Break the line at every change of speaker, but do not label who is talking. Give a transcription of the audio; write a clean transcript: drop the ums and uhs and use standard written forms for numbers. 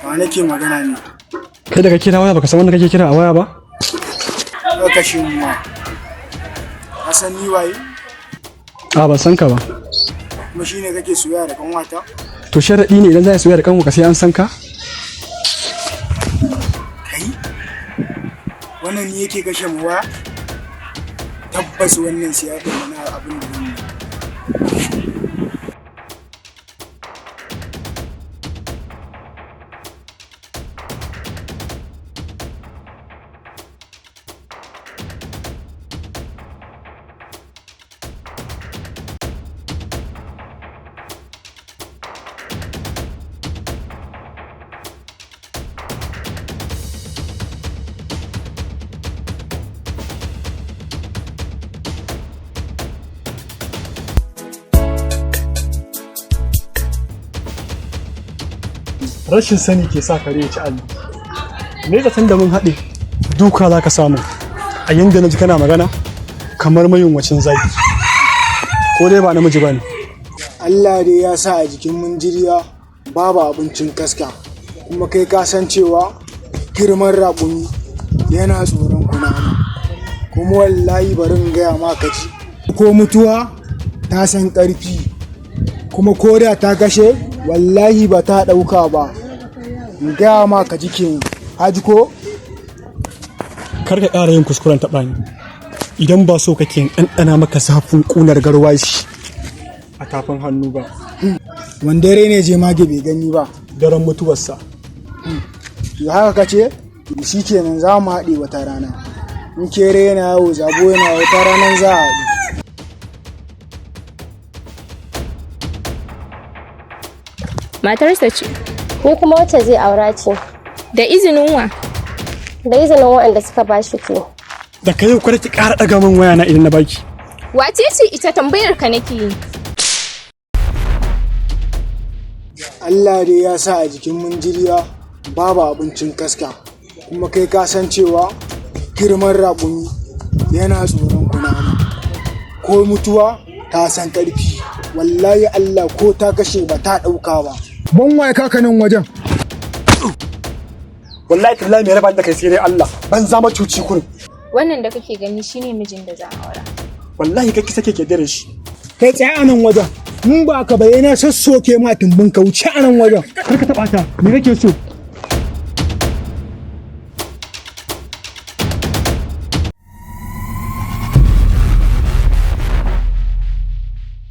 Wa nake magana ne?
Kai da ka kira waya baka san wanda kake kira a waya ba?
Ka kashe mu ma. Ka san ni waye?
A ban san ka ba.
Kuma shine kake soyayya da kanwata?
To sharadi ne idan za ka soyayya da kanwa sai an san ka?
Kai? Wannan ne yake kashe mu waya? Tabbas wannan sai ya mana abin da zan yi.
Rashin sani ke sa kare ya ci alli. Me da da mun haɗe duka za ka samu a yanda na ji kana magana kamar mayunwacin zaki. Ko dai ba namiji ba ne.
Allah dai ya sa a jikin munjiriya babu abincin kaska kuma kai ka san cewa girman raƙumi yana tsoron kunama kuma wallahi barin gaya ma ka ji ko mutuwa ta san ƙarfi kuma ko da ta kashe wallahi ba ta ɗauka ba in gaya ma ka ji kenan haji ko
Kar ka ƙara yin kuskuren taɓa ni idan ba so kake ɗanɗana maka zafin ƙunar garwashi a tafin hannu ba.
wanda ne je mage bai gani ba
Daren mutuwarsa.
ya haka ka ce shi kenan za mu haɗe wata rana in kere yana yawo zabo yana wata ranar za a haɗu.
Matarsa ce,
Ni kuma wacce zai aura ce,
da izinin wa?
da izinin waɗanda suka ba shi ke.
Da ka yau kada ki ƙara ɗaga min waya na idan na baki.
Wace ce ita tambayar ka nake yi?
Allah dai ya sa a jikin munjiriya babu abincin kaska kuma kai ka san cewa girman raƙumi yana tsoron kunama ko mutuwa ta san ƙarfi wallahi Allah ko ta kashe ba ta ɗauka ba. Ban waye kaka nan wajen.
Wallahi tallahi me raba da kai sai dai Allah ban zama cuci kun.
Wannan da kake gani shine mijin da za a aura.
Wallahi kai sake ke dare shi.
Kai tsaya a nan wajen. In ba ka bayyana sassoke ma tumbin ka wuce a nan wajen.
Kar ka taɓa ta me kake so?